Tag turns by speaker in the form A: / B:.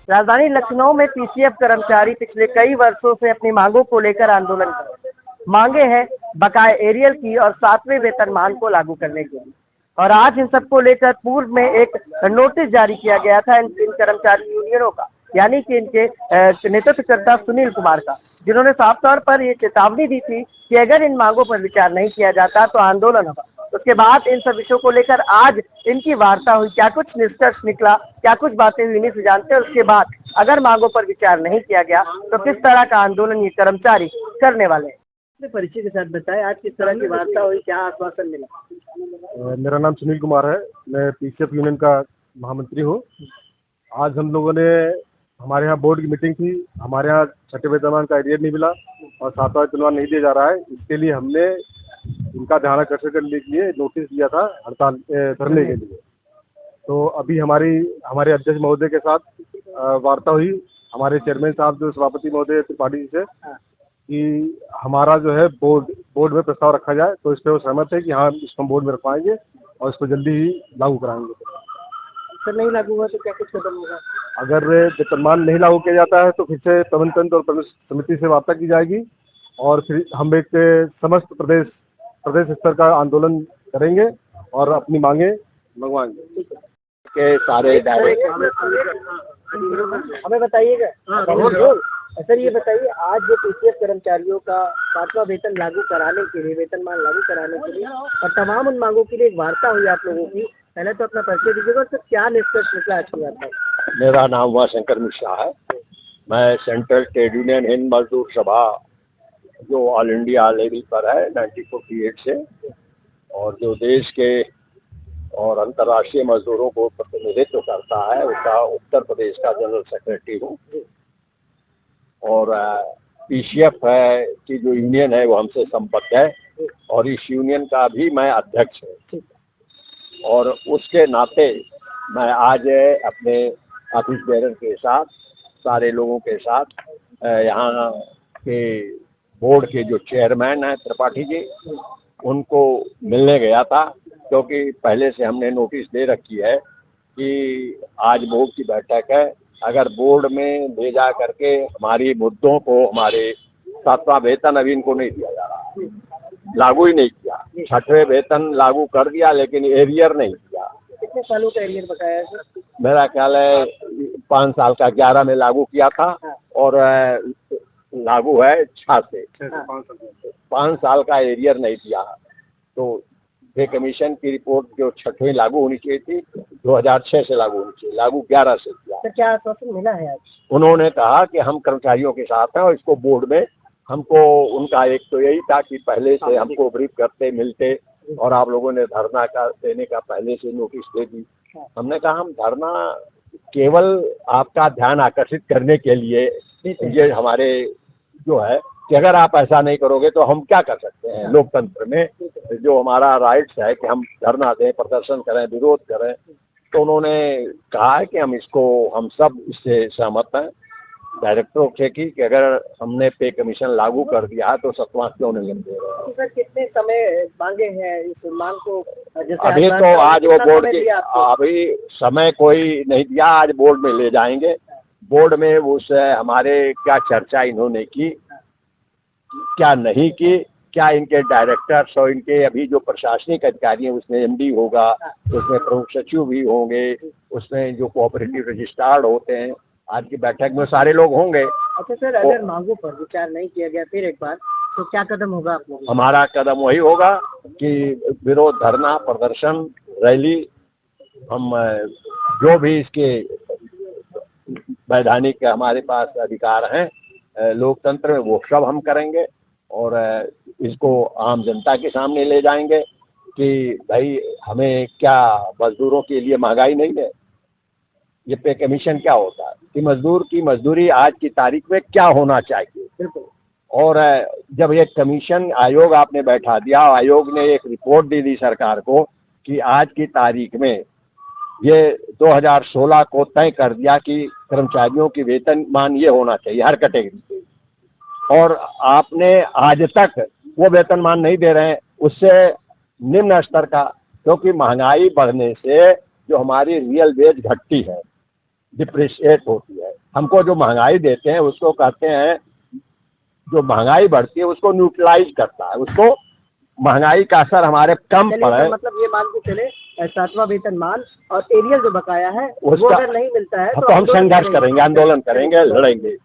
A: राजधानी लखनऊ में पीसीएफ कर्मचारी पिछले कई वर्षों से अपनी मांगों को लेकर आंदोलन कर रहे हैं। मांगे हैं बकाया एरियल की और 7वें वेतनमान को लागू करने के लिए। और आज इन सबको लेकर पूर्व में एक नोटिस जारी किया गया था इन कर्मचारी यूनियनों का, यानी कि इनके नेतृत्वकर्ता सुनील कुमार का, जिन्होंने साफ तौर पर ये चेतावनी दी थी कि अगर इन मांगों पर विचार नहीं किया जाता तो आंदोलन होगा। उसके बाद इन सब विषयों को लेकर आज इनकी वार्ता हुई। क्या कुछ निष्कर्ष निकला, क्या कुछ बातें हुई, नहीं से जानते हैं। उसके बाद अगर मांगों पर विचार नहीं किया गया तो किस तरह का आंदोलन ये कर्मचारी करने वाले हैं। अपने परिचय के साथ बताएं, आज किस तरह की वार्ता हुई, क्या आश्वासन मिला?
B: मेरा नाम सुनील कुमार है, मैं पीसीएफ यूनियन का महामंत्री हूँ। आज हम लोगों ने हमारे यहाँ बोर्ड की मीटिंग थी। हमारे यहाँ छठे वेतनमान का एरियर नहीं मिला और 7वां वेतनमान नहीं दिया जा रहा है। इसके लिए हमने इनका ध्यान आकर्षण करने के लिए नोटिस दिया था हड़ताल धरने के लिए। तो अभी हमारे अध्यक्ष महोदय के साथ वार्ता हुई, हमारे चेयरमैन साहब जो सभापति महोदय त्रिपाठी जी से, कि हमारा जो है बोर्ड में प्रस्ताव रखा जाए। तो इस पर वो सहमत है कि हाँ, इसको हम बोर्ड में रखवाएंगे और इसको जल्दी ही लागू कराएंगे।
A: सर नहीं लागू हुआ तो क्या कुछ कदम होगा?
B: अगर वेतनमान नहीं लागू किया जाता है तो फिर से प्रबंधन तंत्र और प्रदेश समिति से वार्ता की जाएगी और फिर हम एक समस्त प्रदेश स्तर का आंदोलन करेंगे और अपनी मांगे मंगवाएंगे।
C: के सारे
A: हमें बताइएगा सर, ये बताइए, आज जो पीसीएफ कर्मचारियों का 7वां वेतन लागू कराने के लिए, वेतनमान लागू कराने के लिए और तमाम उन मांगों के लिए एक वार्ता हुई आप लोगों की, पहले तो अपना परिचय दीजिएगा। सर क्या निष्कर्ष निकला आज की वार्ता?
C: मेरा नाम उमाशंकर मिश्रा है। मैं सेंट्रल ट्रेड यूनियन हिंद मजदूर सभा जो ऑल इंडिया लेवल पर है 1948 से, और जो देश के और अंतर्राष्ट्रीय मजदूरों को प्रतिनिधित्व करता है, उसका उत्तर प्रदेश का जनरल सेक्रेटरी हूँ। और पीसीएफ है की जो यूनियन है वो हमसे संबद्ध है और इस यूनियन का भी मैं अध्यक्ष हूँ। और उसके नाते मैं आज अपने ऑफिस बेरर के साथ, सारे लोगों के साथ, यहाँ के बोर्ड के जो चेयरमैन हैं त्रिपाठी जी, उनको मिलने गया था, क्योंकि पहले से हमने नोटिस दे रखी है कि आज बोर्ड की बैठक है। अगर बोर्ड में ले जा करके हमारी मुद्दों को, हमारे 7वां वेतन अभी इनको नहीं दिया जा रहा, लागू ही नहीं किया। 6वें वेतन लागू कर दिया लेकिन एरियर नहीं दिया।
A: कितने सालों का एरियर बकाया है सर?
C: मेरा ख्याल है 5 साल का 11 में लागू किया था और लागू है 6 से 5 साल का एरियर नहीं दिया। तो पे कमीशन की रिपोर्ट जो 6वीं लागू होनी चाहिए थी 2006 से लागू होनी चाहिए, लागू 11 से किया।
A: तो क्या आश्वासन मिला है आज?
C: उन्होंने कहा कि हम कर्मचारियों के साथ हैं और इसको बोर्ड में हमको, उनका एक तो यही था कि पहले से हमको ब्रीफ करते मिलते, और आप लोगों ने धरना का देने का पहले से नोटिस दे दी। हमने कहा हम धरना केवल आपका ध्यान आकर्षित करने के लिए, ये हमारे जो है कि अगर आप ऐसा नहीं करोगे तो हम क्या कर सकते हैं। लोकतंत्र में जो हमारा राइट्स है कि हम धरना दें, प्रदर्शन करें, विरोध करें। तो उन्होंने कहा है कि हम सब इससे सहमत हैं डायरेक्टरों से कि अगर हमने पे कमीशन लागू कर दिया है तो 7वां क्यों नहीं दे रहे हैं।
A: सर कितने समय मांगे हैं इस मांग को?
C: अभी तो आज वो बोर्ड की अभी समय कोई नहीं दिया, आज बोर्ड में ले जाएंगे। बोर्ड में उस हमारे क्या चर्चा इन्होंने की, क्या नहीं की, क्या इनके डायरेक्टर्स और इनके अभी जो प्रशासनिक अधिकारी हैं, उसमें एमडी होगा, उसमें प्रमुख सचिव भी होंगे, उसमें जो कोऑपरेटिव रजिस्ट्रार होते हैं, आज की बैठक में सारे लोग होंगे।
A: अच्छा सर, अगर मांगों पर विचार नहीं किया गया फिर एक बार, तो क्या कदम होगा आप लोगों?
C: हमारा कदम वही होगा कि विरोध, धरना, प्रदर्शन, रैली, हम जो भी इसके वैधानिक हमारे पास अधिकार हैं लोकतंत्र में, वो सब हम करेंगे और इसको आम जनता के सामने ले जाएंगे कि भाई हमें क्या, मजदूरों के लिए महंगाई नहीं है। ये पे कमीशन क्या होता है कि मजदूर की मजदूरी आज की तारीख में क्या होना चाहिए।
A: बिल्कुल।
C: और जब ये कमीशन आयोग आपने बैठा दिया, आयोग ने एक रिपोर्ट दे दी सरकार को कि आज की तारीख में ये 2016 को तय कर दिया कि कर्मचारियों की वेतनमान ये होना चाहिए हर कैटेगरी पे, और आपने आज तक वो वेतनमान नहीं दे रहे हैं, उससे निम्न स्तर का, क्योंकि महंगाई बढ़ने से जो हमारी रियल वेज घटती है, डिप्रिशिएट होती है। हमको जो महंगाई देते हैं उसको कहते हैं, जो महंगाई बढ़ती है उसको न्यूट्रलाइज करता है, उसको महंगाई का असर हमारे कम
A: चलिए,
C: पड़े।
A: तो मतलब ये मान के चले 7वां वेतनमान और एरियल जो बकाया है वो
C: उसका-
A: अगर नहीं मिलता है
C: तो हम संघर्ष करेंगे, आंदोलन करेंगे, लड़ेंगे।